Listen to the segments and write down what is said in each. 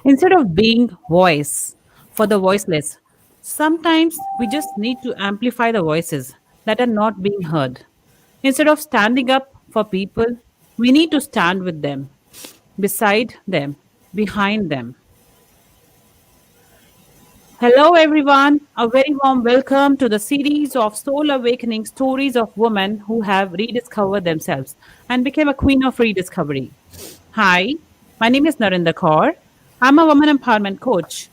Instead of being voice for the voiceless, sometimes we just need to amplify the voices that are not being heard. Instead of standing up for people, we need to stand with them, beside them, behind them. Hello, everyone. A very warm welcome to the series of soul awakening stories of women who have rediscovered themselves and became a queen of rediscovery. Hi, my name is Narinder Kaur. I'm a woman empowerment coach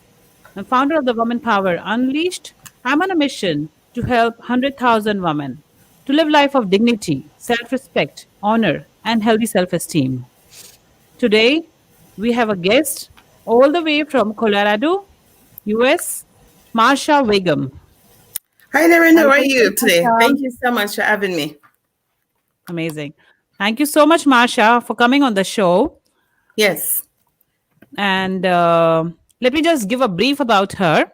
and founder of the Woman Power Unleashed. I'm on a mission to help 100,000 women to live life of dignity, self-respect, honor, and healthy self-esteem. Today, we have a guest all the way from Colorado, US, Marsha Weigum. Hi, Narinder. How are Welcome, you today? Marsha. Thank you so much for having me. Amazing. Thank you so much, Marsha, for coming on the show. Yes. And let me just give a brief about her.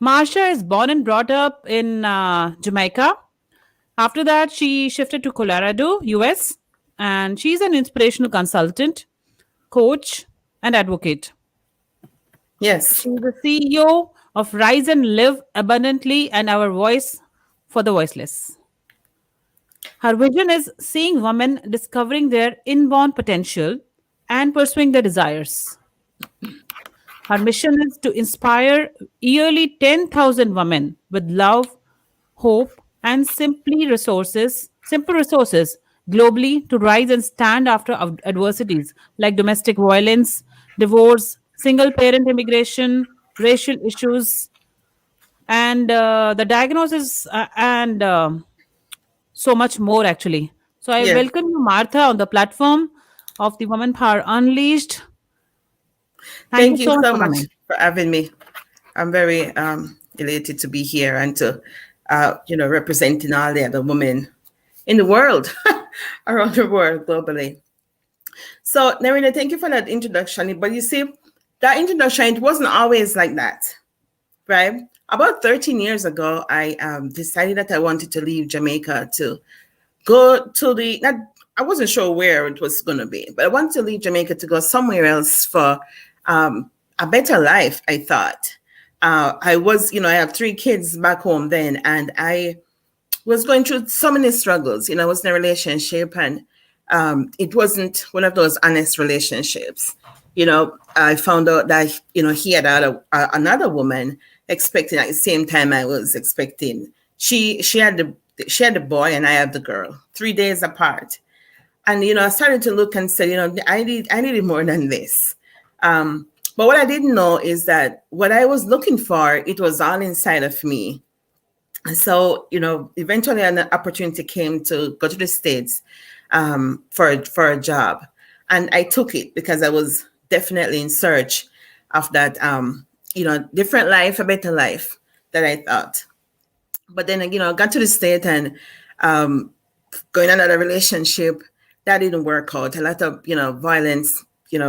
Marsha is born and brought up in Jamaica. After that, she shifted to Colorado, US, and she's an inspirational consultant, coach, and advocate. Yes. She's the CEO of Rise and Live Abundantly and Our Voice for the Voiceless. Her vision is seeing women discovering their inborn potential and pursuing their desires. Her mission is to inspire yearly 10,000 women with love, hope, and simple resources globally to rise and stand after adversities like domestic violence, divorce, single parent immigration, racial issues, and the diagnosis and so much more actually. So I Yes. welcome you, Martha, on the platform of the Woman Power Unleashed. Thank you Thank you so much so for much coming. for having me. I'm very elated to be here and to, representing all the other women in the world, around the world globally. So, Narinder, thank you for that introduction. But you see, that introduction, it wasn't always like that, right? About 13 years ago, I decided that I wanted to leave Jamaica to go to not, I wasn't sure where it was going to be, but I wanted to leave Jamaica to go somewhere else for a better life, I thought. I have three kids back home then, and I was going through so many struggles. I was in a relationship, and it wasn't one of those honest relationships. I found out that, he had another woman expecting at the same time I was expecting. She had the boy and I had the girl, 3 days apart. And I started to look and said, I needed more than this. But what I didn't know is that what I was looking for, it was all inside of me. And so, eventually an opportunity came to go to the States for a job. And I took it because I was definitely in search of that, different life, a better life that I thought. But then, I got to the state and going another relationship that didn't work out. A lot of, violence,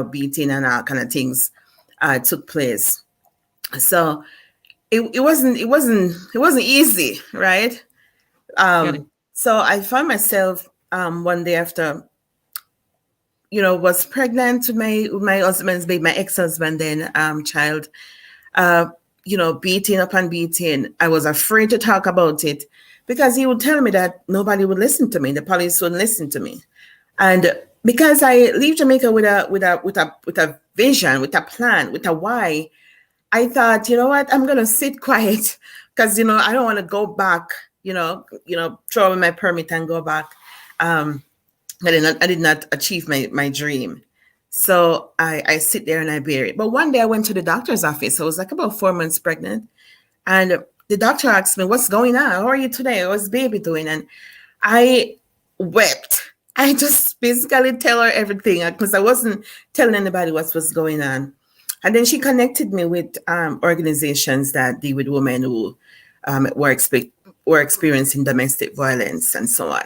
beating and all kind of things took place. So it wasn't easy, right? Correct. So I found myself one day after, was pregnant with my husband's baby, my ex-husband then child, uh, beating upon beating. I was afraid to talk about it because he would tell me that nobody would listen to me. The police wouldn't listen to me. And because I leave Jamaica with a vision, with a plan, with a why, I thought, you know what, I'm gonna sit quiet because I don't want to go back, throw away my permit and go back. I did not achieve my dream. So I sit there and I bear it. But one day I went to the doctor's office. I was like about 4 months pregnant. And the doctor asked me, what's going on? How are you today? What's baby doing? And I wept. I just basically tell her everything because I wasn't telling anybody what was going on. And then she connected me with organizations that deal with women who were experiencing domestic violence and so on.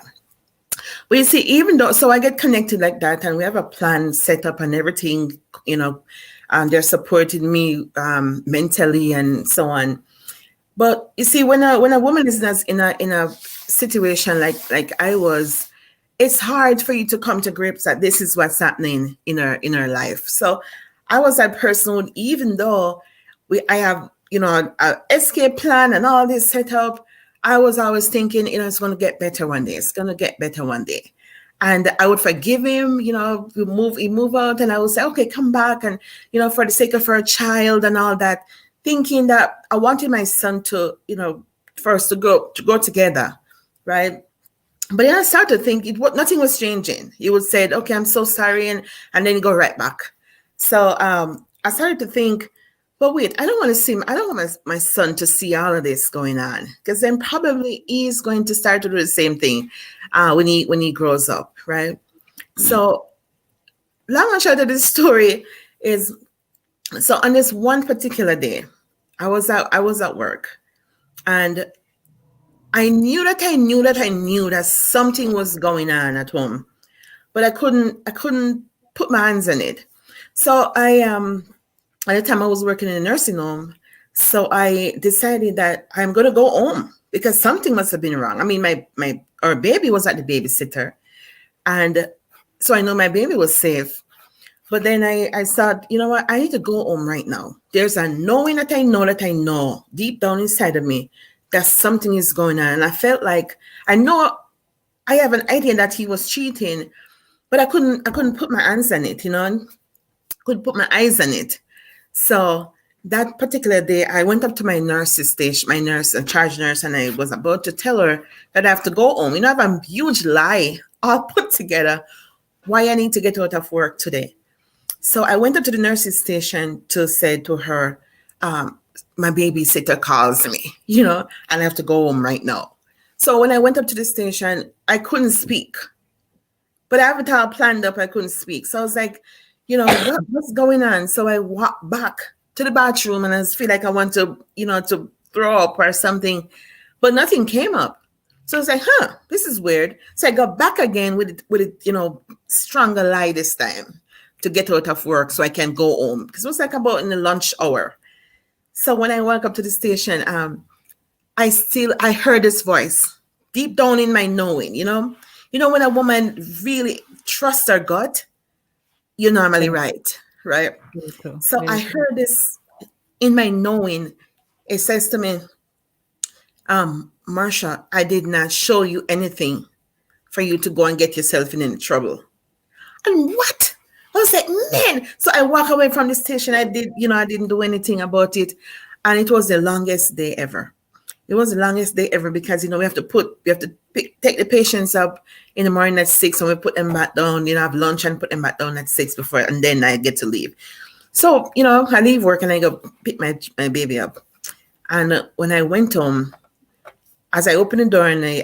But you see, even though, so I get connected like that, and we have a plan set up and everything, they're supporting me mentally and so on. But you see, when a woman is in a situation like I was, it's hard for you to come to grips that this is what's happening in her life. So I was that person who, even though I have, a escape plan and all this set up, I was always thinking, it's going to get better one day. It's going to get better one day. And I would forgive him, he move out, and I would say, okay, come back. And, for the sake of our child and all that, thinking that I wanted my son to, first to go together. Right. But then I started to think nothing was changing. He would say, okay, I'm so sorry. And then he go right back. So I started to think, but wait, I don't want my son to see all of this going on, because then probably he's going to start to do the same thing when he grows up, right? So long and short of this story is, so on this one particular day, I was at work, and I knew that something was going on at home, but I couldn't put my hands on it. So at the time I was working in a nursing home, so I decided that I'm going to go home because something must have been wrong. I mean, our baby was at the babysitter, and so I know my baby was safe. But then I thought, you know what, I need to go home right now. There's a knowing that I know deep down inside of me that something is going on. And I felt like I know I have an idea that he was cheating, but I couldn't put my hands on it, couldn't put my eyes on it. So that particular day, I went up to my nurse's station, my nurse, a charge nurse, and I was about to tell her that I have to go home. I have a huge lie all put together why I need to get out of work today. So I went up to the nurse's station to say to her, my babysitter calls me, and I have to go home right now. So when I went up to the station, I couldn't speak. But I have it all planned up, I couldn't speak. So I was like, what's going on? So I walked back to the bathroom, and I feel like I want to, to throw up or something, but nothing came up. So I was like, this is weird. So I got back again with it, stronger lie this time to get out of work so I can go home, because it was like about in the lunch hour. So when I walk up to the station, I heard this voice deep down in my knowing, when a woman really trusts her gut, you're normally right? Very true. So Very I true. heard this in my knowing. It says to me, Marsha, I did not show you anything for you to go and get yourself in any trouble. And what? I was like, man. So I walk away from the station. I didn't do anything about it. And it was the longest day ever. It was the longest day ever because, we have to take the patients up in the morning at 6, and we put them back down, have lunch and put them back down at 6 before, and then I get to leave. So, I leave work and I go pick my baby up. And when I went home, as I opened the door and I,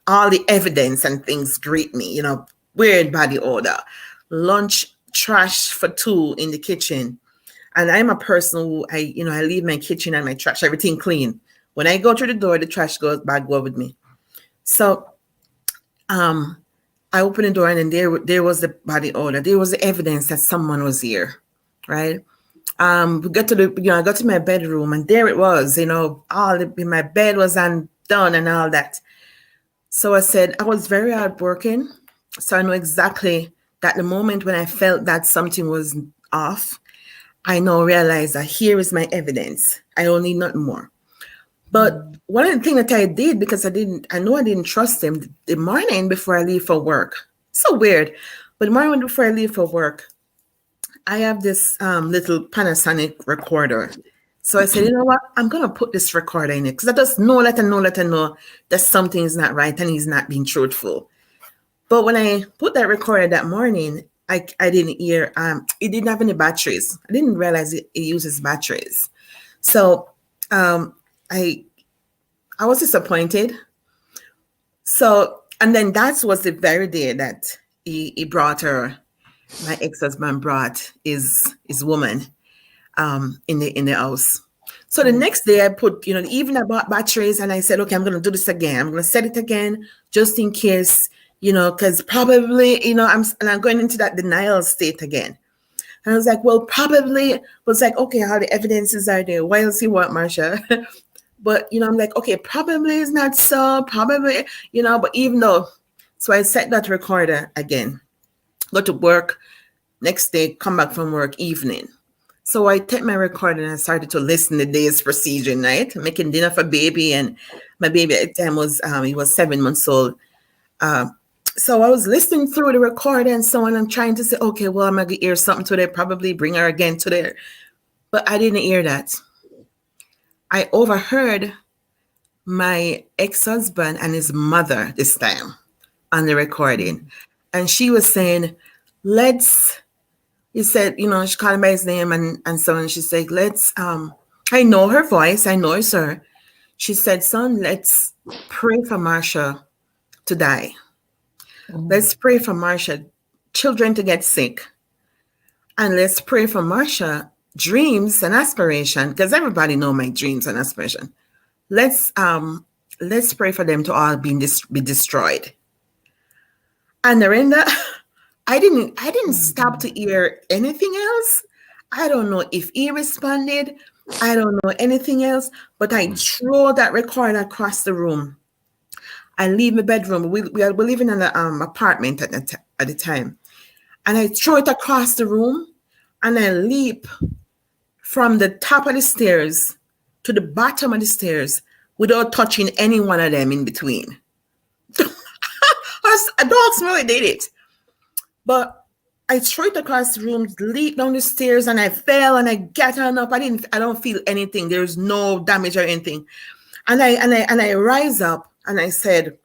all the evidence and things greet me, weird body odor, lunch trash for 2 in the kitchen. And I'm a person who I leave my kitchen and my trash, everything clean. When I go through the door, the trash bag go with me. So I opened the door, and then there was the body odor. There was the evidence that someone was here, right? We got to I got to my bedroom, and there it was, my bed was undone and all that. So I said, I was very hardworking. So I know exactly that the moment when I felt that something was off, I now realize that here is my evidence. I don't need nothing more. But one of the things that I did, because I know I didn't trust him, the morning before I leave for work, so weird, but the morning before I leave for work, I have this little Panasonic recorder. So I said, you know what? I'm going to put this recorder in it because I just let her know that something is not right and he's not being truthful. But when I put that recorder that morning, I didn't hear, it didn't have any batteries. I didn't realize it uses batteries. So I was disappointed. So, and then that was the very day that he brought her, my ex-husband brought his woman in the house. So the next day I put, even I bought batteries, and I said, okay, I'm going to do this again. I'm going to set it again just in case, because probably, I'm going into that denial state again. And I was like, well, probably, was like, okay, all the evidences are there. Why else you want, Marsha? But, I'm like, okay, probably is not so, probably, but even though, so I set that recorder again, go to work. Next day, come back from work evening. So I take my record and I started to listen the day's procedure, right? Making dinner for baby, and my baby at the time was he was 7 months old. So I was listening through the record and so on. I'm trying to say, okay, well, I'm gonna hear something today, probably bring her again today. But I didn't hear that. I overheard my ex-husband and his mother this time on the recording. And she was saying, he said, she called him by his name and so on. She said, I know her voice. I know it's her. She said, son, let's pray for Marsha to die. Let's pray for Marsha children to get sick. And let's pray for Marsha dreams and aspiration, because everybody know my dreams and aspiration. Let's pray for them to all be destroyed. And Narinder, I didn't stop to hear anything else. I don't know if he responded. I don't know anything else, but I throw that record across the room. I leave my bedroom. We were living in an apartment at the time. And I throw it across the room and I leap from the top of the stairs to the bottom of the stairs without touching any one of them in between. Dogs really did it. But I threw it across the room, leaped down the stairs, and I fell and I got on up. I don't feel anything. There's no damage or anything. And I rise up and I said,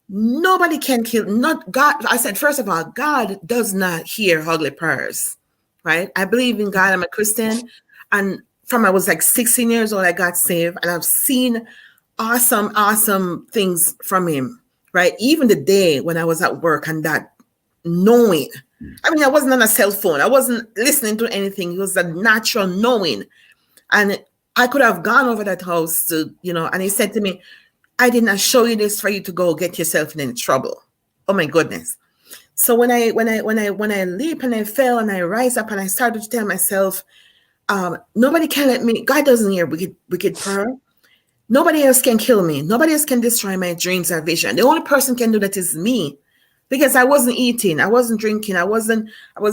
nobody can kill, not God. I said, first of all, God does not hear ugly prayers, right? I believe in God. I'm a Christian. And from I was like 16 years old, I got saved, and I've seen awesome things from him, right? Even the day when I was at work and that knowing, I mean, I wasn't on a cell phone. I wasn't listening to anything. It was a natural knowing. And I could have gone over that house to, and he said to me, I did not show you this for you to go get yourself in any trouble. Oh my goodness. So when I leap and I fell and I rise up and I started to tell myself, nobody can let me, God doesn't hear wicked prayer. Nobody else can kill me. Nobody else can destroy my dreams or vision. The only person can do that is me. Because I wasn't eating, I wasn't drinking, I was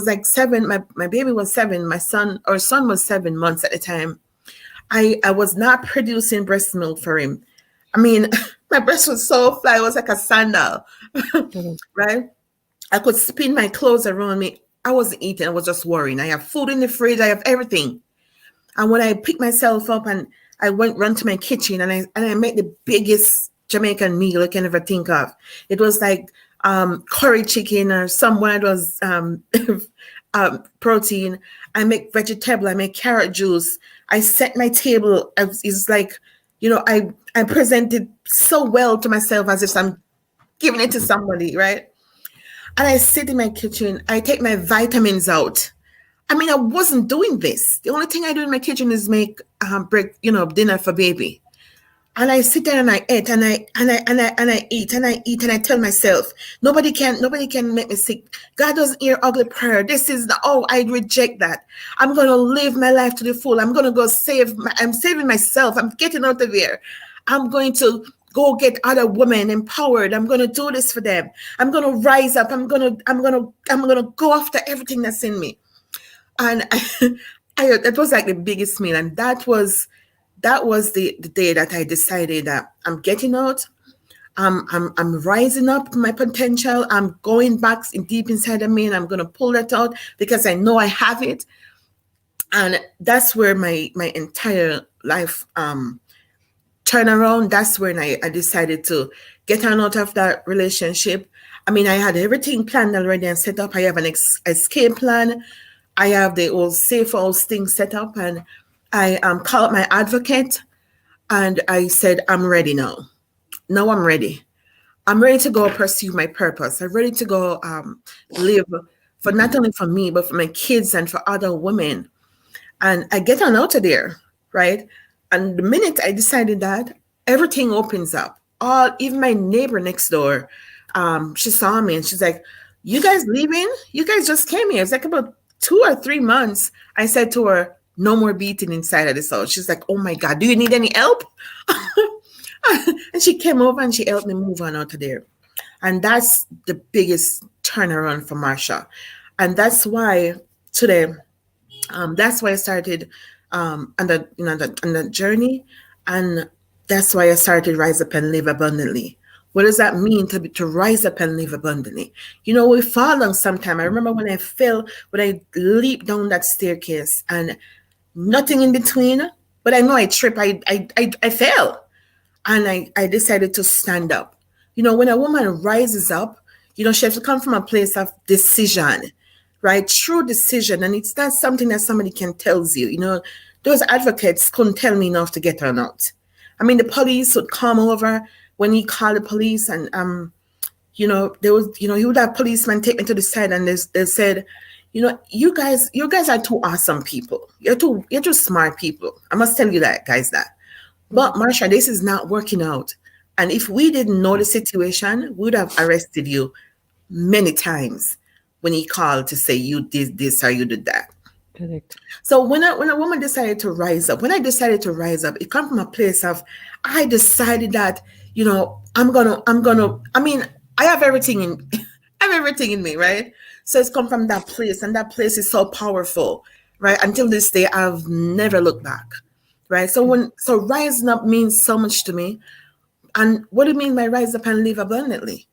like 7, my baby was 7, our son was 7 months at the time. I was not producing breast milk for him. I mean, my breast was so fly, it was like a sandal, right? I could spin my clothes around me. I wasn't eating, I was just worrying. I have food in the fridge, I have everything. And when I picked myself up and I run to my kitchen and I made the biggest Jamaican meal I can ever think of. It was like curry chicken or somewhere it was protein. I make vegetable, I make carrot juice. I set my table. It's like, I presented so well to myself as if I'm giving it to somebody, right? And I sit in my kitchen. I take my vitamins out. I mean, I wasn't doing this. The only thing I do in my kitchen is make dinner for baby. And I sit there and I eat and I eat and I eat and I tell myself, nobody can make me sick. God doesn't hear ugly prayer. I reject that. I'm gonna live my life to the full. I'm gonna go I'm saving myself. I'm getting out of here. I'm going to go get other women empowered. I'm gonna do this for them. I'm gonna rise up. I'm gonna go after everything that's in me. And it was like the biggest meal, and that was the day that I decided that I'm getting out. I'm rising up my potential. I'm going back deep inside of me, and I'm going to pull that out because I know I have it. And that's where my entire life turned around. That's when I decided to get on out of that relationship. I mean, I had everything planned already and set up. I have an escape plan. I have the old safe house thing set up, and I called my advocate and I said, I'm ready now. Now I'm ready. I'm ready to go pursue my purpose. I'm ready to go live for not only for me, but for my kids and for other women. And I get on out of there, right? And the minute I decided that, everything opens up. Even my neighbor next door, she saw me and she's like, you guys leaving? You guys just came here. It's like about 2 or 3 months. I said to her, no more beating inside of this house. She's like, oh my God, do you need any help? And she came over and she helped me move on out of there. And that's the biggest turnaround for Marsha. And today, that's why I started on the journey, and that's why I started Rise Up and Live Abundantly. What does that mean to rise up and live abundantly? We fall down sometime. I remember when I fell, when I leaped down that staircase and nothing in between, but I know I tripped, I fell, and I decided to stand up. When a woman rises up, she has to come from a place of decision, right? True decision. And it's not something that somebody can tell you. Those advocates couldn't tell me enough to get her out. I mean, the police would come over when he called the police, and there was, he would have policemen take me to the side, and they said, you guys are too awesome people. You're too smart people. I must tell you that, guys, that. But Marsha, this is not working out. And if we didn't know the situation, we would have arrested you many times when he called to say you did this or you did that. Correct. So when a woman decided to rise up, it comes from a place of, I decided that, I mean, I have everything in I have everything in me, right? So it's come from that place, and that place is so powerful, right? Until this day, I've never looked back. Right. So rising up means so much to me. And what do you mean by rise up and live abundantly?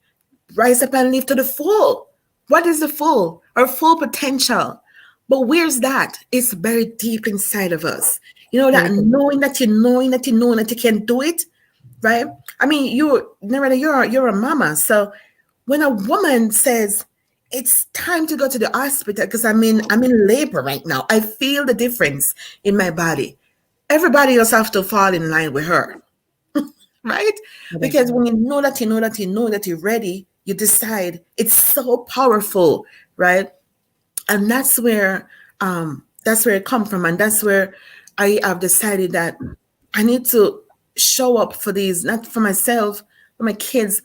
Rise up and live to the full. What is the full? Our full potential. But where's that? It's very deep inside of us. That knowing that you can do it, right? I mean, you're a mama. So when a woman says it's time to go to the hospital because I'm in labor right now, I feel the difference in my body. Everybody else have to fall in line with her, right? Because when you know that you're ready, you decide. It's so powerful, right? And that's where it comes from, and that's where I have decided that I need to show up for these, not for myself, for my kids,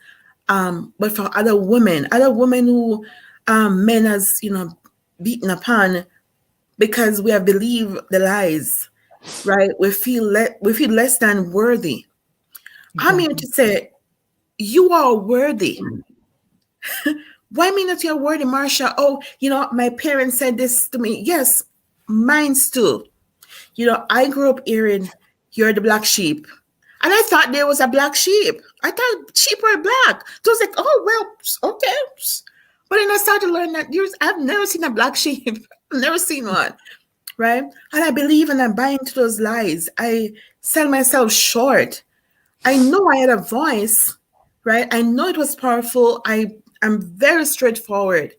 but for other women who men has beaten upon because we have believed the lies. Right, we feel less than worthy. I'm here to say you are worthy. Why mean that you're worthy, Marsha? Oh, my parents said this to me. Yes, mine's too. I grew up hearing you're the black sheep, and I thought there was a black sheep. I thought sheep were black. So I was like, oh well, okay. But then I started to learn that I've never seen a black sheep. I've never seen one. Right? And I believe and I buy into those lies. I sell myself short. I know I had a voice, right? I know it was powerful. I'm very straightforward.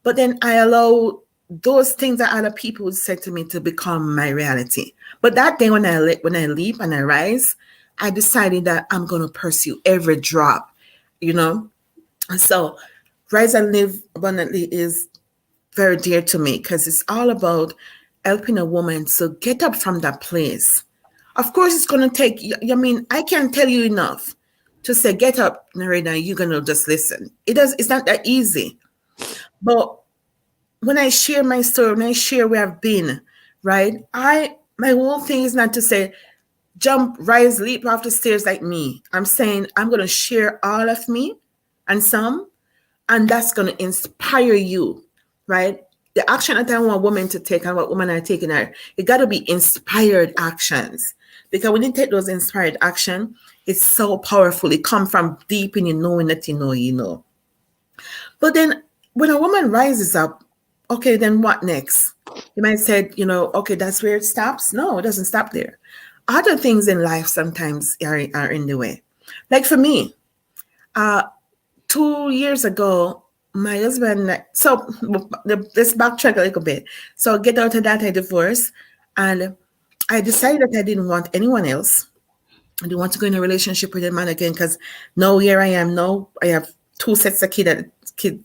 But then I allow those things that other people said to me to become my reality. But that day when I leap and I rise, I decided that I'm going to pursue every drop, So Rise and Live Abundantly is very dear to me because it's all about helping a woman to get up from that place. Of course, it's going to take, I can't tell you enough to say, get up, Narinder, you're going to just listen. It's not that easy. But when I share my story, when I share where I've been, right, my whole thing is not to say, jump, rise, leap off the stairs like me. I'm saying I'm going to share all of me and some, and that's going to inspire you, right? The action that I want women to take and what women are taking it got to be inspired actions. Because when you take those inspired action, it's so powerful. It comes from deep in you knowing that you know. But then when a woman rises up, okay, then what next? You might say, okay, that's where it stops. No, it doesn't stop there. Other things in life sometimes are in the way. Like for me, 2 years ago, my husband, so let's backtrack a little bit. So get out of that, I divorced, and I decided that I didn't want anyone else. I didn't want to go in a relationship with a man again because now here I am. Now I have 2 sets of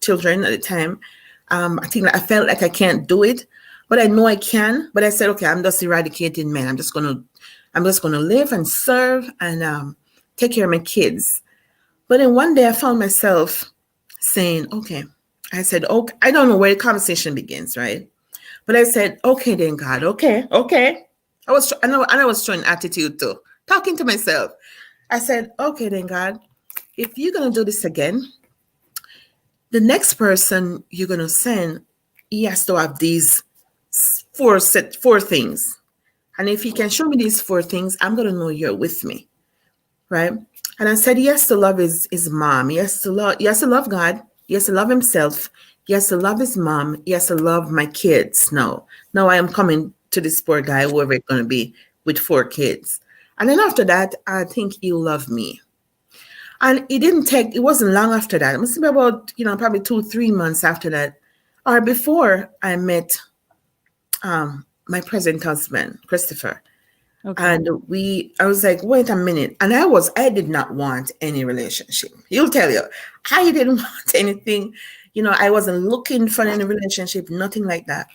children at the time. I think I felt like I can't do it, but I know I can. But I said, okay, I'm just eradicating men. I'm just gonna live and serve and take care of my kids. But then one day I found myself saying, okay, I said, okay, I don't know where the conversation begins, right? But I said, okay, then God, okay. I was showing attitude too, talking to myself. I said, okay, then God, if you're going to do this again, the next person you're going to send, he has to have these four things. And if he can show me these four things, I'm gonna know you're with me. Right? And I said he has to love his mom. He has to love God. He has to love himself. He has to love his mom. He has to love my kids. Now I am coming to this poor guy, whoever it's gonna be, with four kids. And then after that, I think he'll love me. And it wasn't long after that. It must be about, probably 2, 3 months after that, or before I met my present husband, Christopher. Okay. And I was like, wait a minute. And I did not want any relationship. He'll tell you, I didn't want anything. I wasn't looking for any relationship, nothing like that.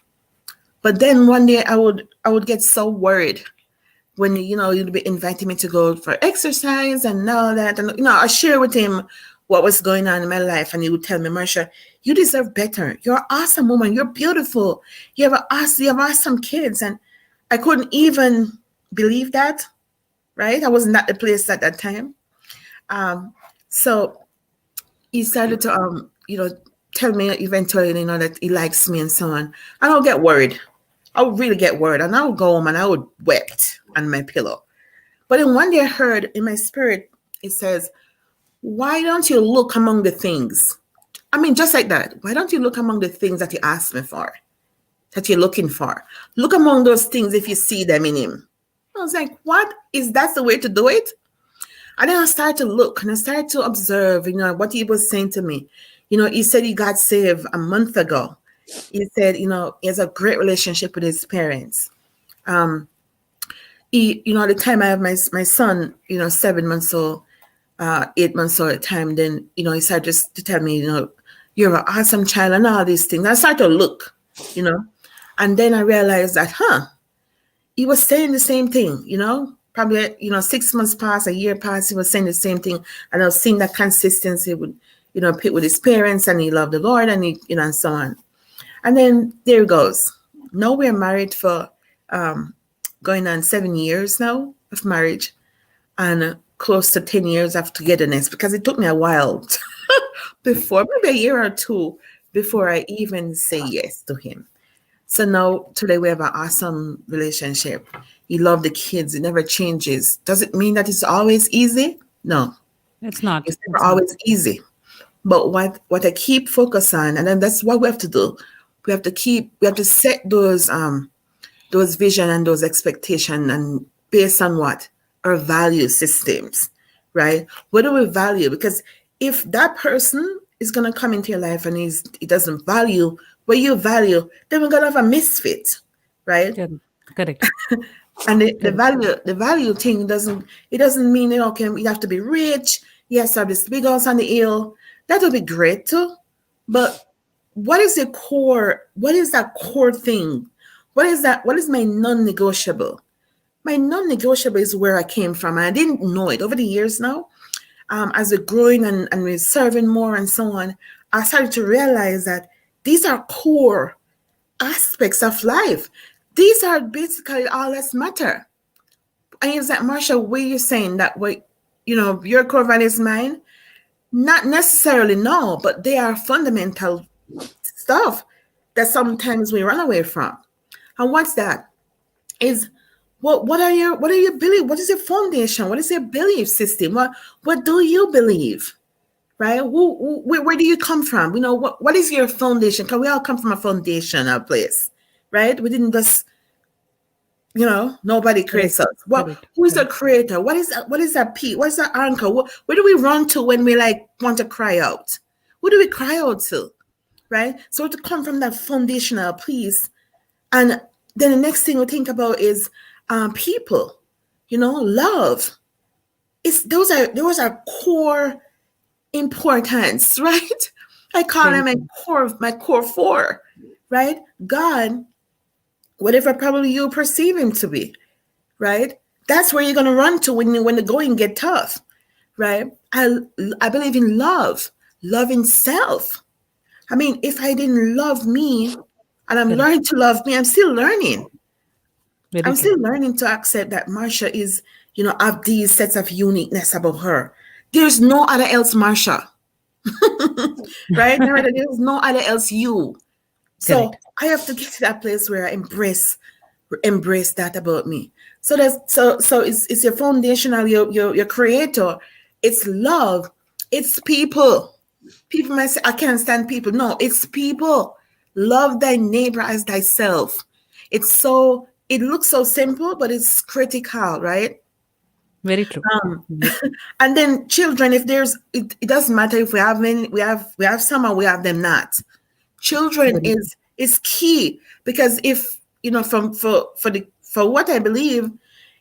But then one day I would get so worried when, you'd be inviting me to go for exercise and all that. And, I share with him what was going on in my life. And he would tell me, Marsha, you deserve better. You're an awesome woman. You're beautiful. You have awesome kids. And I couldn't even believe that, right? I wasn't at the place at that time. So he started to, tell me eventually, that he likes me and so on. And I'll get worried. I would really get worried. And I would go home and I would wept on my pillow. But then one day I heard in my spirit, it says, why don't you look among the things? I mean, just like that. Why don't you look among the things that you asked me for, that you're looking for? Look among those things if you see them in him. I was like, what? Is that the way to do it? And then I started to look and I started to observe, what he was saying to me. He said he got saved a month ago. He said, he has a great relationship with his parents. At the time I have my son, 7 months old, 8 months old at the time, then, he started just to tell me, you're an awesome child and all these things. I started to look, and then I realized that, he was saying the same thing, probably, 6 months passed, a year passed, he was saying the same thing. And I was seeing that consistency with, pick with his parents, and he loved the Lord, and he, and so on. And then there it goes. Now we're married for going on 7 years now of marriage, and close to 10 years of togetherness, because it took me a while before, maybe a year or two before I even say yes to him. So now today we have an awesome relationship. He loves the kids. It never changes. Does it mean that it's always easy? No, It's not. it's never always easy. But what I keep focus on, and then that's what we have to do. We have to set those vision and those expectations, and based on what? Our value systems, right? What do we value? Because if that person is going to come into your life and he doesn't value what you value, then we're going to have a misfit, right? Yeah, correct. And the value thing doesn't mean, okay, you have to be rich. Yes, have this big house on the hill. That would be great too. But what is the core? What is that core thing? What is that? What is my non-negotiable? My non-negotiable is where I came from. And I didn't know it over the years now. As we're growing and we're serving more and so on, I started to realize that these are core aspects of life. These are basically all that matter. And it's like, Marsha, what you're saying that your core value is mine? Not necessarily, no, but they are fundamental stuff that sometimes we run away from. And what's that? Is what are your belief? What is your foundation? What is your belief system? What do you believe? Right? Where do you come from? What is your foundation? Because we all come from a foundational place, right? We didn't just, nobody creates us. Who is the creator? What is that peak? What is that anchor? Where do we run to when we want to cry out? Who do we cry out to? Right? So to come from that foundational piece, and then the next thing we think about is people, love. Those are core importance, right? I call them my core four, right? God, whatever probably you perceive him to be, right? That's where you're gonna run to when the going get tough, right? I believe in love, loving self. I mean, if I didn't love me, and I'm learning to love me, I'm still learning. I'm still learning to accept that Marsha is, have these sets of uniqueness about her. There's no other else Marsha. Right? There's no other else you. So Correct. I have to get to that place where I embrace that about me. So it's your foundational, your creator. It's love. It's people. People might say, I can't stand people. No, it's people. Love thy neighbor as thyself. It looks so simple, but it's critical, right? Very true. Very true. And then children, if it doesn't matter if we have many, we have some or we have them not. Children Very is key, because if from for what I believe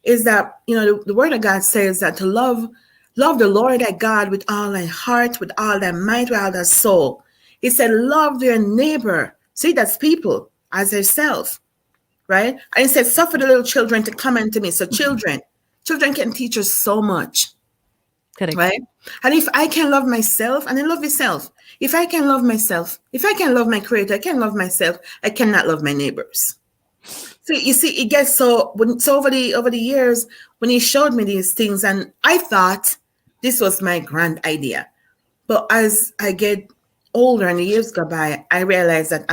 is that the word of God says that to love the Lord thy God with all thy heart, with all thy might, with all thy soul. He said, love their neighbor. See, that's people as herself, right? And he said, suffer the little children to come unto me. So children can teach us so much, correct. right? And if I can love myself, and then love yourself. If I can love myself, if I can love my creator, I can love myself, I cannot love my neighbors. So you see, it gets so over the years when he showed me these things, and I thought this was my grand idea. But as I get older and the years go by, I realize that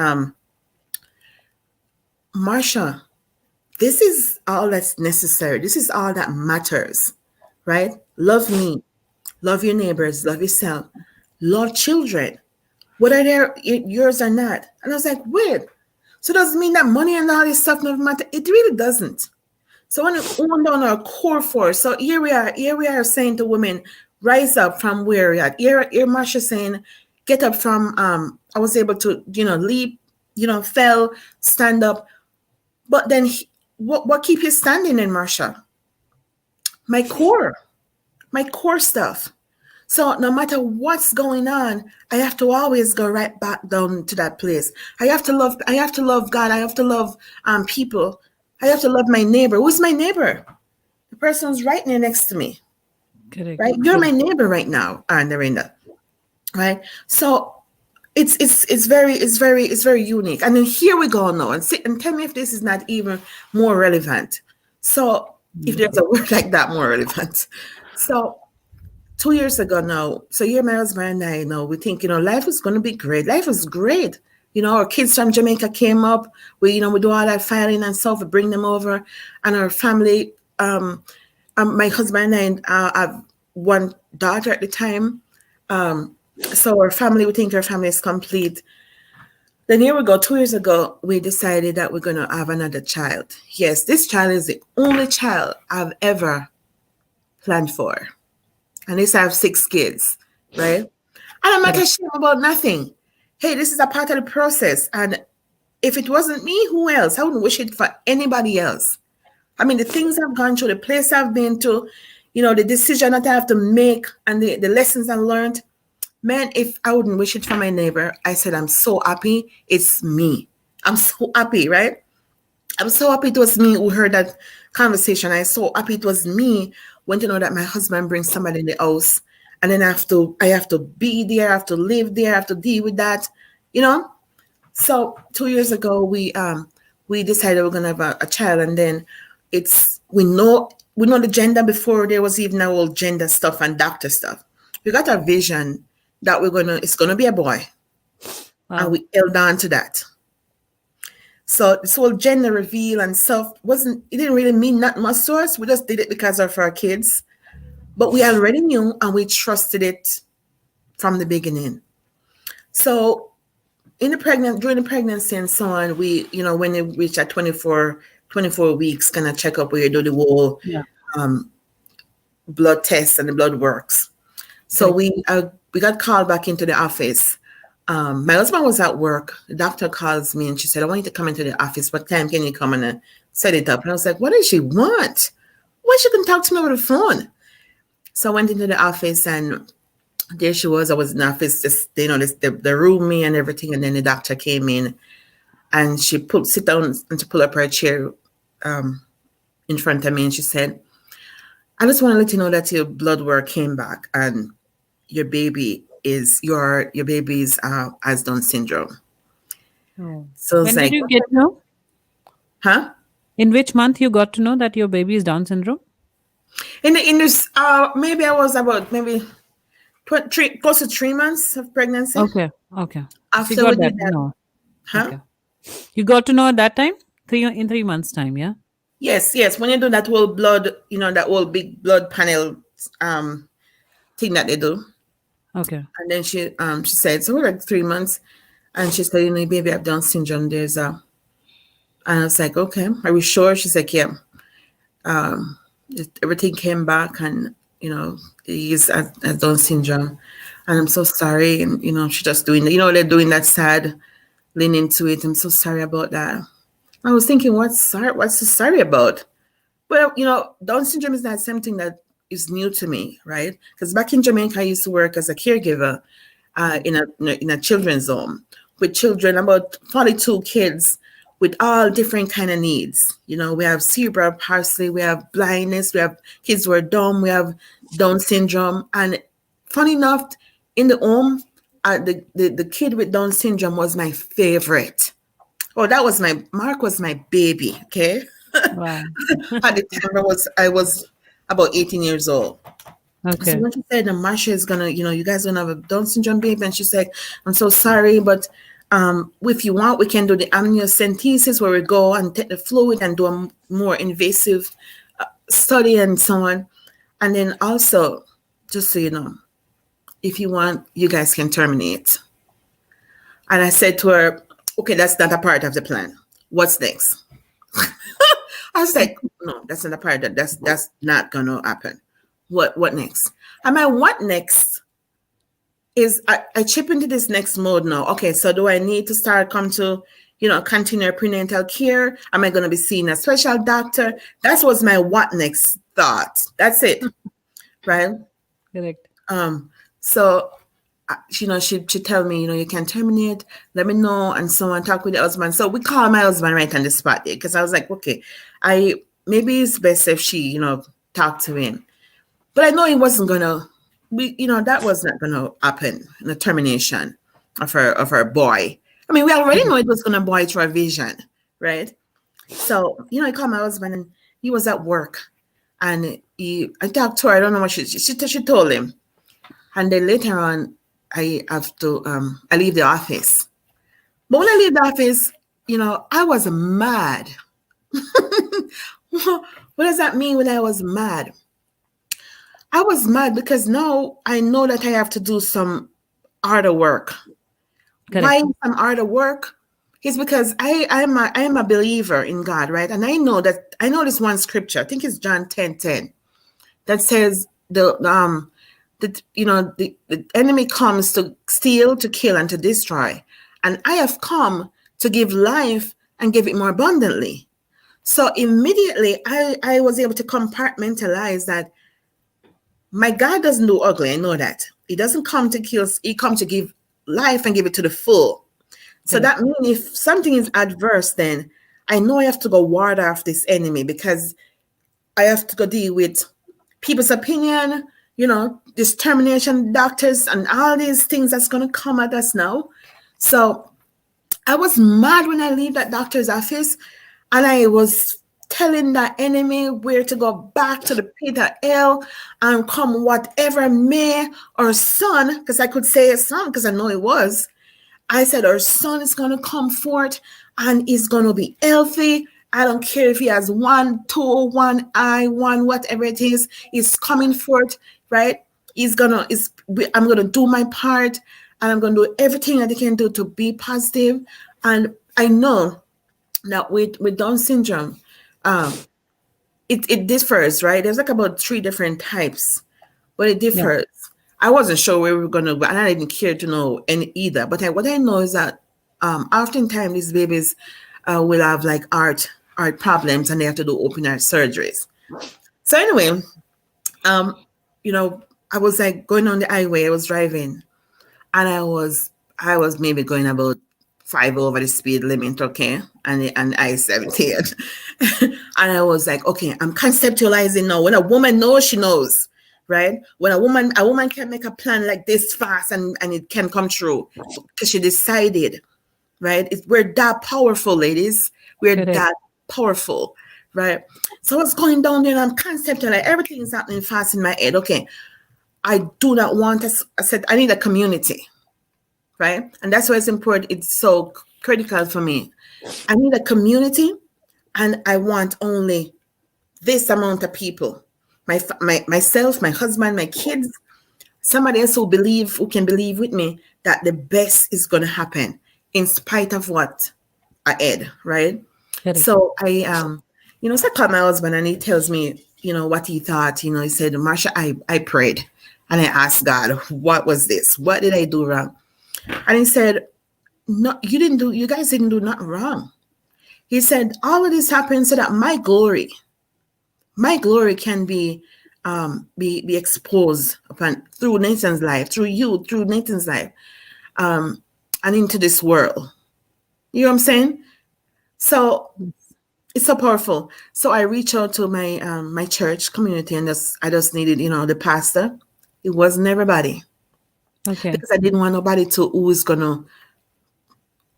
Marsha, this is all that's necessary. This is all that matters, right? Love me, love your neighbors, love yourself, love children, whether they're yours or not. And I was like, wait, so does it mean that money and all this stuff never matter? It really doesn't. So when we went down our core force, so here we are saying to women, rise up from where you're at. Here Marsha saying, get up from I was able to, leap, fell, stand up. But then what keep you standing in, Marsha? My core stuff. So no matter what's going on, I have to always go right back down to that place. I have to love God. I have to love people. I have to love my neighbor. Who's my neighbor? The person who's right there next to me. Correct. Right? You're my Correct. neighbor right now, Narinder. Right? So it's very unique. And then here we go now, and tell me if this is not even more relevant. So if there's a word like that, more relevant. So 2 years ago now, so here my husband and I know we think, life is gonna be great. Life is great. Our kids from Jamaica came up. We do all that filing and stuff, we bring them over, and our family, my husband and I have one daughter at the time. So our family, we think our family is complete. Then here we go, 2 years ago, we decided that we're gonna have another child. Yes, this child is the only child I've ever planned for. And this I have 6 kids, right? And I'm not Correct. ashamed about nothing. Hey, this is a part of the process. And if it wasn't me, who else? I wouldn't wish it for anybody else. I mean, the things I've gone through, the place I've been to, the decision that I have to make, and the lessons I learned. Man, if I wouldn't wish it for my neighbor, I said, I'm so happy it's me. I'm so happy, right? I'm so happy it was me who heard that conversation. I'm so happy it was me when to know that my husband brings somebody in the house, and then I have to be there, I have to live there, I have to deal with that, you know. So 2 years ago, we decided we're gonna have a child, and then we know the gender before there was even all gender stuff and doctor stuff. We got a vision that it's gonna be a boy, and Wow. we held on to that. So this whole gender reveal and stuff it didn't really mean that much to us. We just did it because of our kids. But we already knew and we trusted it from the beginning. So during the pregnancy and so on, when it reached at 24 weeks, kind of check up where you do the whole Yeah. blood test and the blood works. So Correct. we got called back into the office. My husband was at work. The doctor calls me and she said, I want you to come into the office. What time can you come and set it up? And I was like, what does she want? Why she couldn't talk to me over the phone? So I went into the office and there she was. I was in the office, just, the room, me and everything. And then the doctor came in and she sit down and to pull up her chair in front of me. And she said, I just want to let you know that your blood work came back and your baby has Down syndrome. Oh. So it's When did like, you get to know? huh? In which month you got to know that your baby is Down syndrome? In this, maybe I was about maybe close to 3 months of pregnancy Okay. Okay. She after we got that. did that. No. Huh? Okay. You got to know at that time? 3 months time, yeah? Yes, yes. When you do that whole blood, that whole big blood panel um thing that they do. Okay. And then she said, so we're like 3 months. And she said, baby, I've Down syndrome. And I was like, okay, are we sure? She's like, yeah. Um, everything came back, and he's has Down syndrome. And I'm so sorry. And she's just doing, they're doing that sad lean into it. I'm so sorry about that. I was thinking, what's so sorry about? Well, Down syndrome is not something that is new to me, right? Because back in Jamaica, I used to work as a caregiver in a children's home with children, about 42 kids with all different kind of needs. We have cerebral palsy, we have blindness, we have kids who are dumb, we have Down syndrome. And funny enough, in the home, the kid with Down syndrome was my favorite. Oh, Mark was my baby, okay? Wow. At the time I was about 18 years old. So Okay. when she said that Marsha is gonna, you guys gonna have a Down syndrome baby, and she's like, I'm so sorry, but if you want, we can do the amniocentesis where we go and take the fluid and do a more invasive study and so on. And then also, just so you know, if you want, you guys can terminate. And I said to her, okay, that's not a part of the plan. What's next? I was like, no, that's not a part of that's not gonna happen. What next? And my what next is I chip into this next mode now. Okay, so do I need to start come to, continue prenatal care? Am I gonna be seeing a special doctor? That was my what next thought. That's it. Right? Correct. So she tell me, you can terminate, let me know, and so on, talk with the husband. So we call my husband right on the spot there, because I was like, okay, maybe it's best if she, talk to him. But I know it wasn't gonna that was not gonna happen, the termination of her boy. I mean, we already know it was gonna boy through a vision, right? So, I called my husband, and he was at work, and I talked to her, I don't know what she told him. And then later on, I have to I leave the office. But when I leave the office, I was mad. What does that mean when I was mad? I was mad because now I know that I have to do some harder work. Why Correct. some harder work? It's because I'm a believer in God, right? And I know this one scripture, I think it's John 10:10, that says the enemy comes to steal, to kill, and to destroy. And I have come to give life and give it more abundantly. So immediately I was able to compartmentalize that my God doesn't do ugly. I know that. He doesn't come to kill, he comes to give life and give it to the full. So Correct. that means if something is adverse, then I know I have to go ward off this enemy, because I have to go deal with people's opinion, discrimination, doctors, and all these things that's going to come at us now. So I was mad when I leave that doctor's office, and I was telling that enemy where to go back to the pit of hell and come whatever may. Our son, because I could say his son because I know it was. I said, our son is going to come forth and he's going to be healthy. I don't care if he has one toe, one eye, one whatever it is. He's coming forth, right? I'm going to do my part, and I'm going to do everything that I can do to be positive. And I know that with Down syndrome, it differs, right? There's like about 3 different types, but it Yeah. differs. I wasn't sure where we were going to go, and I didn't care to know any either. But what I know is that oftentimes these babies will have like heart problems, and they have to do open heart surgeries. So anyway, I was like going on the highway. I was driving, and I was maybe going about 5 over the speed limit, okay, and I-17, and I was like, okay, I'm conceptualizing now. When a woman knows, she knows, right? When a woman can make a plan like this fast, and it can come true because she decided, right? We're that powerful, ladies. We're Correct. that powerful, right? So I was going down there, and I'm conceptualizing, everything is happening fast in my head. Okay, I do not want us. I said I need a community, right? And that's why it's important. It's so critical for me I need a community, and I want only this amount of people. Myself, my husband, my kids, somebody else who can believe with me that the best is going to happen in spite of what I had, right? Correct. So so I called my husband and he tells me, what he thought. He said, Marsha, I prayed and I asked God, what was this? What did I do wrong? And he said, no, you guys didn't do nothing wrong. He said, all of this happened so that my glory can be exposed upon through Nathan's life, through Nathan's life, and into this world. You know what I'm saying? So it's so powerful. So I reached out to my church community, and I just needed, the pastor. It wasn't everybody, Okay. because I didn't want nobody to who is gonna,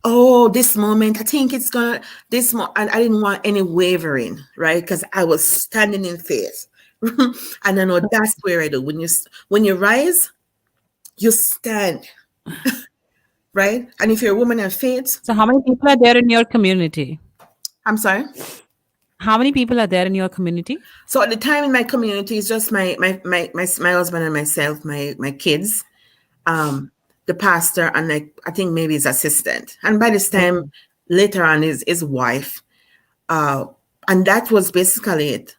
oh, this moment, I think it's gonna and I didn't want any wavering, right? Because I was standing in faith. And I know that's where I do. When you rise, you stand, right? And if you're a woman of faith, So, how many people are there in your community? I'm sorry. How many people are there in your community? So at the time in my community, it's just my husband and myself, my kids, the pastor, and I think maybe his assistant. And by this time, Okay. later on, his wife. And that was basically it.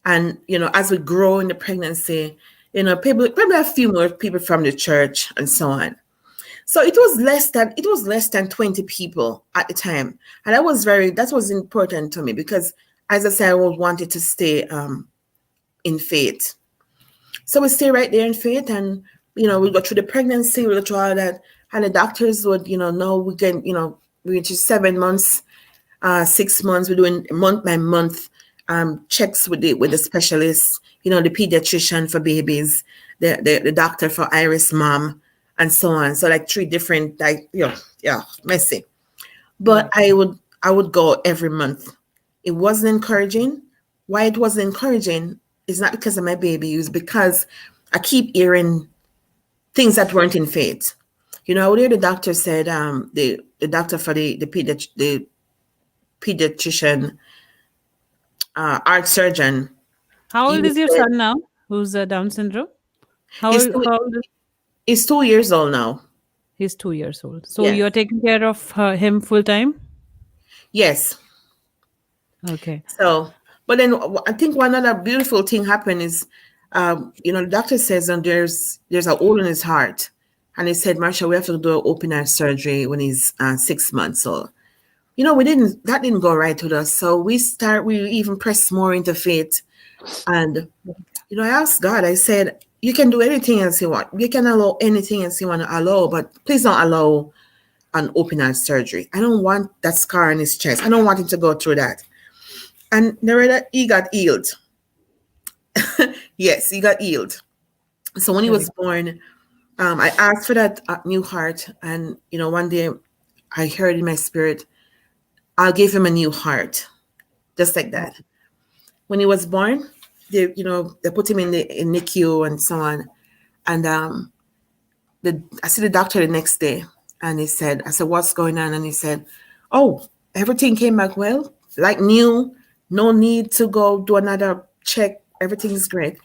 And as we grow in the pregnancy, people, probably a few more people from the church and so on. So it was less than 20 people at the time, and that was important to me, because, as I said, I wanted to stay in faith. So we stay right there in faith, and we go through the pregnancy, we go through all that, and the doctors would know we can we into 7 months, 6 months. We're doing month by month checks with the specialists, the pediatrician for babies, the doctor for Iris mom, and so on. So like three different, like, yeah, messy. But Yes. I would go every month. It wasn't encouraging. Why it wasn't encouraging is not because of my baby. It was because I keep hearing things that weren't in faith. I would hear the doctor said, the doctor for the pediatrician, art surgeon, How he old is your said, son now? Who's Down syndrome? How he's old? two, How old is he's 2 years old now. He's 2 years old. So Yes. you're taking care of him full time? Yes. Okay. So, but then I think one other beautiful thing happened is, the doctor says there's a hole in his heart, and he said, Marsha, we have to do open heart surgery when he's 6 months old. That didn't go right with us. So we even press more into faith, and I asked God. I said, you can do anything else you want. You can allow anything else you want to allow, but please don't allow an open heart surgery. I don't want that scar on his chest. I don't want him to go through that. And Nareda, he got healed. Yes, he got healed. So when he was Correct. born, I asked for that new heart, and one day I heard in my spirit, I'll give him a new heart, just like that. When he was born, they put him in NICU and so on, and I see the doctor the next day, and I said, what's going on? And he said, oh, everything came back well, like new, no need to go do another check. Everything is great.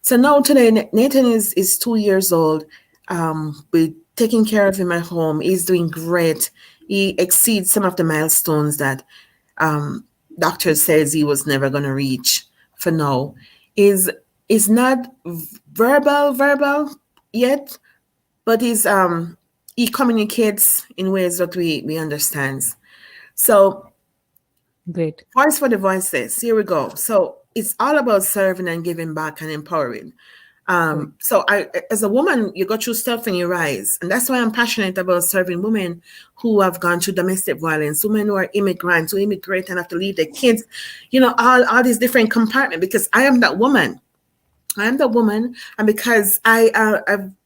So now today, Nathan is 2 years old. We're taking care of him at home. He's doing great. He exceeds some of the milestones that doctor says he was never going to reach for now. Is not verbal yet, but he communicates in ways that we understand. So Great. voice for the voiceless. Here we go. So it's all about serving and giving back and empowering. Correct. So as a woman, you go through stuff and you rise, and that's why I'm passionate about serving women who have gone through domestic violence, women who are immigrants, who immigrate and have to leave their kids, all these different compartments. Because I am that woman. I am the woman, and because I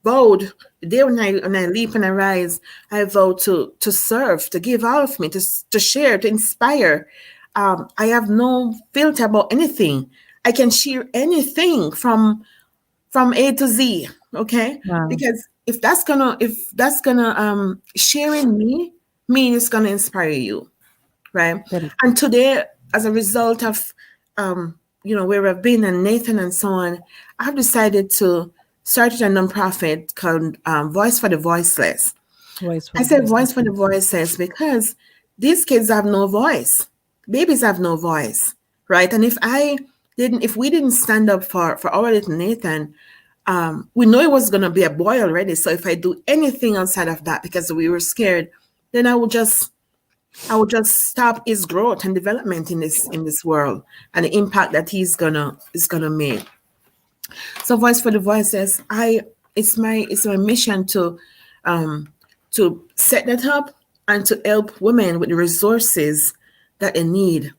vowed the day when I leap and I rise, I vowed to serve, to give all of me, to share, to inspire. I have no filter about anything. I can share anything from A to Z. Okay, Wow. because if that's gonna sharing me mean it's gonna inspire you. right? Correct. And today, as a result of, where I've been and Nathan and so on, I've decided to start a nonprofit called Voice for the Voiceless. Voice for I the said voiceless. voice for the voiceless because these kids have no voice. Babies have no voice, right? And if we didn't stand up for our little Nathan, we know it was going to be a boy already. So if I do anything outside of that because we were scared, then I would just stop his growth and development in this world and the impact that is gonna make. So Voice for the Voices, it's my mission to set that up and to help women with the resources that they need.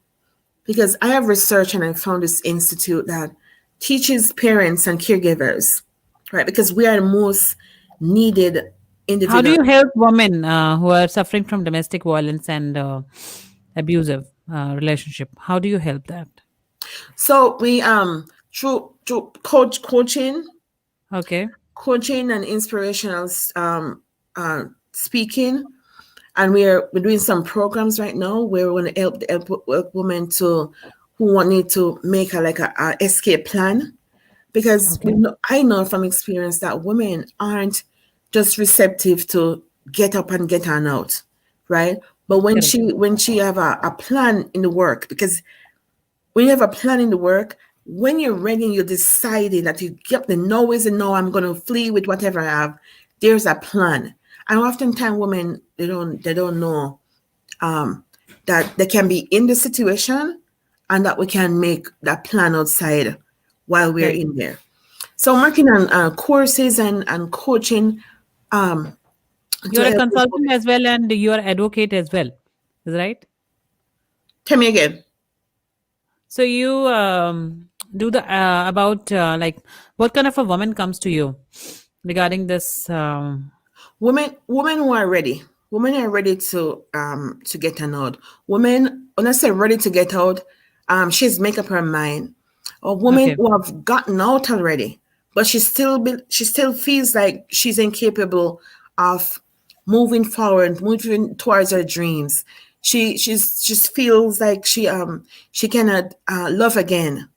Because I have researched and I found this institute that teaches parents and caregivers, right? Because we are the most needed How do individual. you help women who are suffering from domestic violence and abusive relationship? How do you help that? So we through coaching, Okay. and inspirational speaking, and we're doing some programs right now where we're going to help women who want need to make a escape plan, because Okay. I know from experience that women aren't just receptive to get up and get on out, right? But when Correct. she have a plan in the work, because when you have a plan in the work, when you're ready and you're deciding that you get the no is a no, I'm going to flee with whatever I have, there's a plan. And oftentimes women, they don't know that they can be in the situation and that we can make that plan outside while we're Right. in there. So I'm working on courses and coaching um, to You're a help these consultant women. as well, and you're advocate as well. Is right? Tell me again. So you do the about like what kind of a woman comes to you regarding this? Women who are ready. Women are ready to get an out. Women, when I say ready to get out, she's make up her mind. Or women Okay. who have gotten out already, but she still feels like she's incapable of moving forward, moving towards her dreams. She just feels like she cannot love again.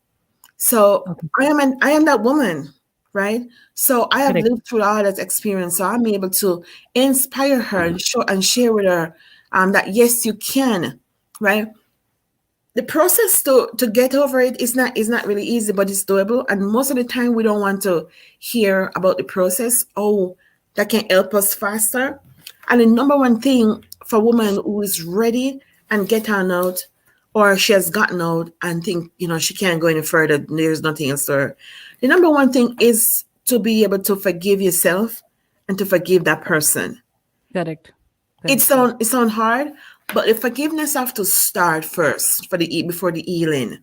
So Okay. I am that woman, right? So I have Correct. lived through all that experience. So I'm able to inspire her and show and share with her that yes, you can, right? The process to get over it is not really easy, but it's doable. And most of the time we don't want to hear about the process. Oh, that can help us faster. And the number one thing for a woman who is ready and get on out, or she has gotten out and think, she can't go any further, there's nothing else to her. The number one thing is to be able to forgive yourself and to forgive that person. Correct. It Correct. sound it sound hard, but the forgiveness have to start first before the healing,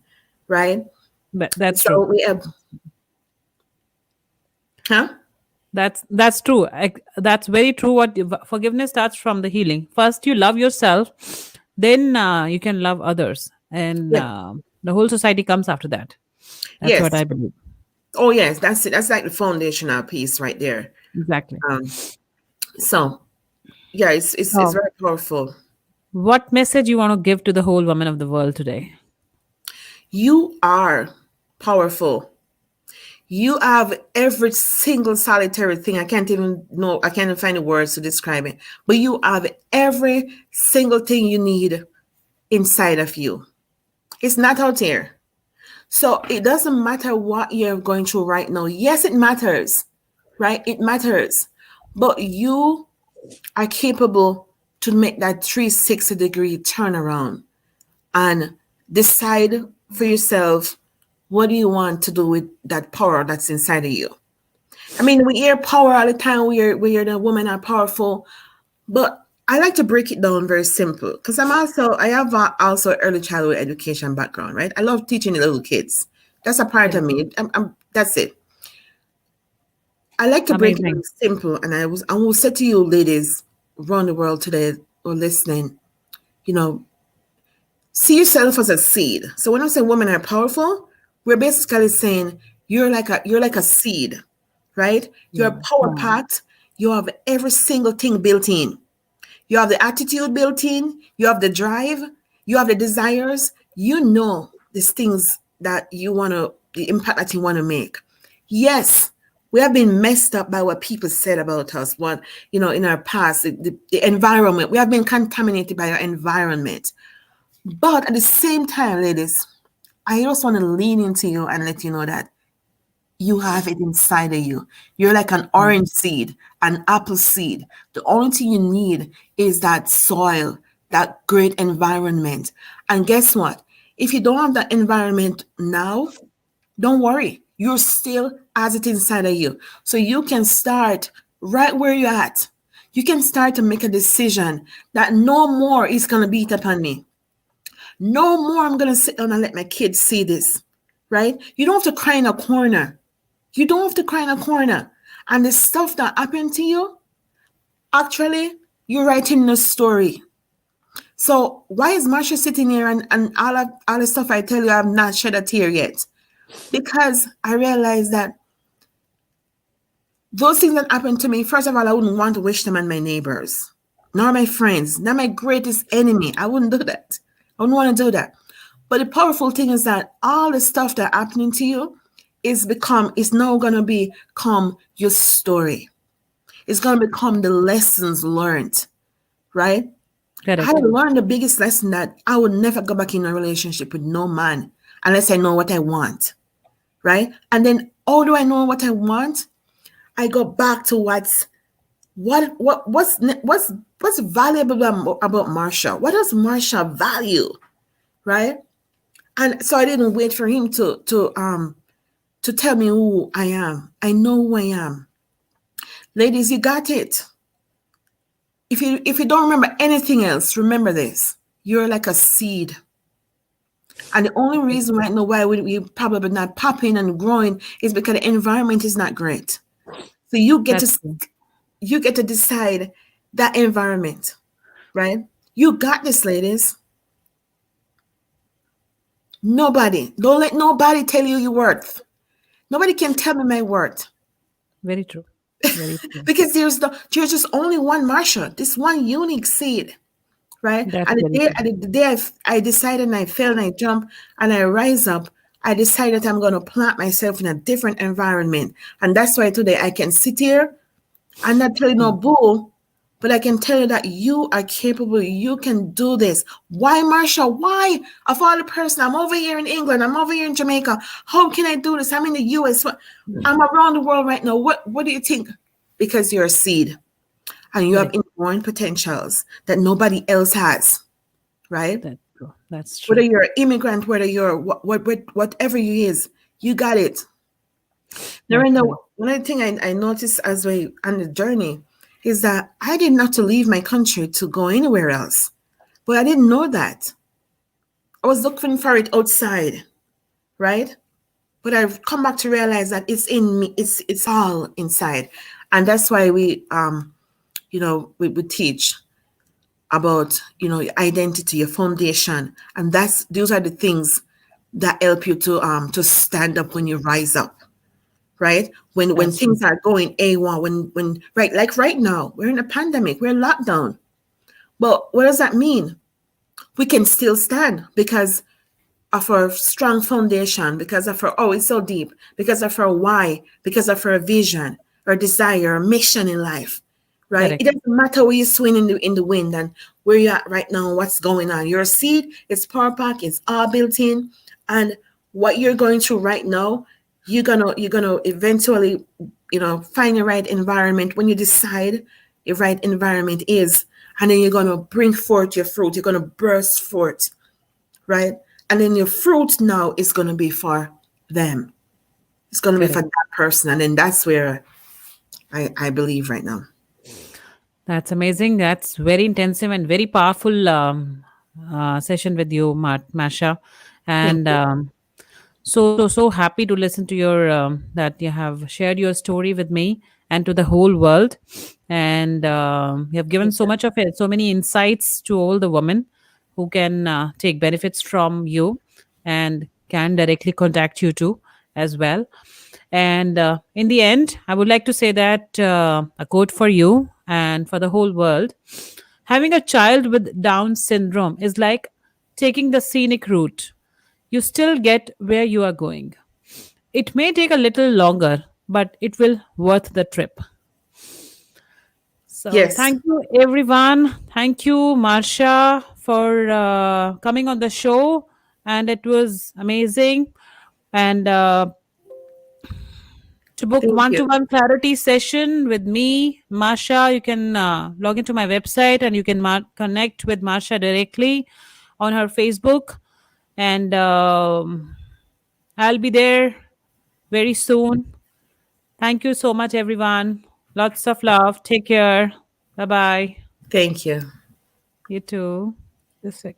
right? But that's So true. we have, huh? That's true. That's very true. Forgiveness starts from the healing. First, you love yourself, then you can love others, and Yeah. the whole society comes after that. That's what Yes. I believe. Oh, yes. That's it. That's like the foundational piece right there. Exactly. Um. So yeah, it's Oh, very powerful. what message you want to give to the whole woman of the world today? You are powerful. You have every single solitary thing. I can't even know. I can't even find the words to describe it. But you have every single thing you need inside of you. It's not out there. So it doesn't matter what you're going through right now. Yes, it matters, right? It matters. But you are capable to make that 360-degree turnaround and decide for yourself what do you want to do with that power that's inside of you. I mean, we hear power all the time. We hear the women are powerful, but I like to break it down very simple because I have also early childhood education background, right? I love teaching the little kids. That's a part of Correct. me. That's it. I like to break it down Amazing. simple, and I will say to you, ladies around the world today or listening, you know, see yourself as a seed. So when I say women are powerful, we're basically saying you're like a seed, right? You're a Yeah. power Wow. pot. You have every single thing built in. You have the attitude built in, you have the drive, You have the desires, you know these things that you want to, the impact that you want to make. Yes, we have been messed up by what people said about us, what, in our past, the environment. We have been contaminated by our environment. But at the same time, ladies, I just want to lean into you and let you know that you have it inside of you. You're like an orange seed, an apple seed. The only thing you need is that soil, that great environment. And guess what? If you don't have that environment now, don't worry. You're still as it inside of you. So you can start right where you're at. You can start to make a decision that no more is going to beat upon me. No more I'm going to sit down and let my kids see this, right? You don't have to cry in a corner. You don't have to cry in a corner. And the stuff that happened to you, actually, you're writing the story. So why is Marsha sitting here and all the stuff I tell you, I've not shed a tear yet? Because I realized that those things that happened to me, first of all, I wouldn't want to wish them on my neighbors, nor my friends, not my greatest enemy. I wouldn't do that. I wouldn't want to do that. But the powerful thing is that all the stuff that happening to you is now going to become your story. It's going to become the lessons learned, right? I Correct. learned the biggest lesson that I would never go back in a relationship with no man unless I know what I want, right? And then how do I know what I want? I go back to what's valuable about Marsha. What does Marsha value, right? And so I didn't wait for him to tell me who I am. I know who I am. Ladies, you got it. If you don't remember anything else, remember this. You're like a seed. And the only reason right now why we probably not popping and growing is because the environment is not great. So you get That's to decide that environment, right? You got this, ladies. Don't let nobody tell you your worth. Nobody can tell me my worth. very true. Very true. Because there's just only one Marsha, this one unique seed, right? That's And very true. the day I decided and I fell and I jump and I rise up, I decided I'm going to plant myself in a different environment. And that's why today I can sit here and not tell you no bull, but I can tell you that you are capable. You can do this. Why, Marsha? Why? Of all the person, I'm over here in England. I'm over here in Jamaica. How can I do this? I'm in the US. I'm around the world right now. What do you think? Because you're a seed and you have Correct. inborn potentials that nobody else has, right? That's true. That's Whether true. you're an immigrant, whether you're whatever you is, you got it. There That's ain't right. no one other thing I noticed as we on the journey is that I didn't have to leave my country to go anywhere else. But I didn't know that. I was looking for it outside, right? But I've come back to realize that it's in me, it's all inside. And that's why we teach about your identity, your foundation. And those are the things that help you to stand up when you rise up. Right? When That's true. things are going A1, when right, like right now, we're in a pandemic, we're locked down. But what does that mean? We can still stand because of our strong foundation, because of our it's so deep, because of our why, because of our vision, our desire, our mission in life. Right? It Correct. doesn't matter where you swing in the wind and where you're at right now, what's going on. Your seed, it's power pack, it's all built in. And what you're going through right now, you're gonna eventually find the right environment when you decide the right environment is, and then you're gonna bring forth your fruit. You're gonna burst forth, right? And then your fruit now is gonna be for them. It's gonna be for Correct. that person, and then that's where I believe right now. That's amazing. That's very intensive and very powerful session with you, Masha. Thank And you. so happy to listen to your that you have shared your story with me and to the whole world. And you have given Thank so you. much of it, so many insights to all the women who can take benefits from you and can directly contact you too as well. And in the end, I would like to say that a quote for you and for the whole world: having a child with Down syndrome is like taking the scenic route. You still get where you are going. It may take a little longer, but it will worth the trip. So Yes. thank you everyone. Thank you Marsha for coming on the show, and it was amazing. And to book Thank you. one-to-one clarity session with me, Marsha, you can log into my website and you can connect with Marsha directly on her Facebook. And I'll be there very soon. Thank you so much, everyone. Lots of love. Take care. Bye bye. Thank you. You too. Just a second.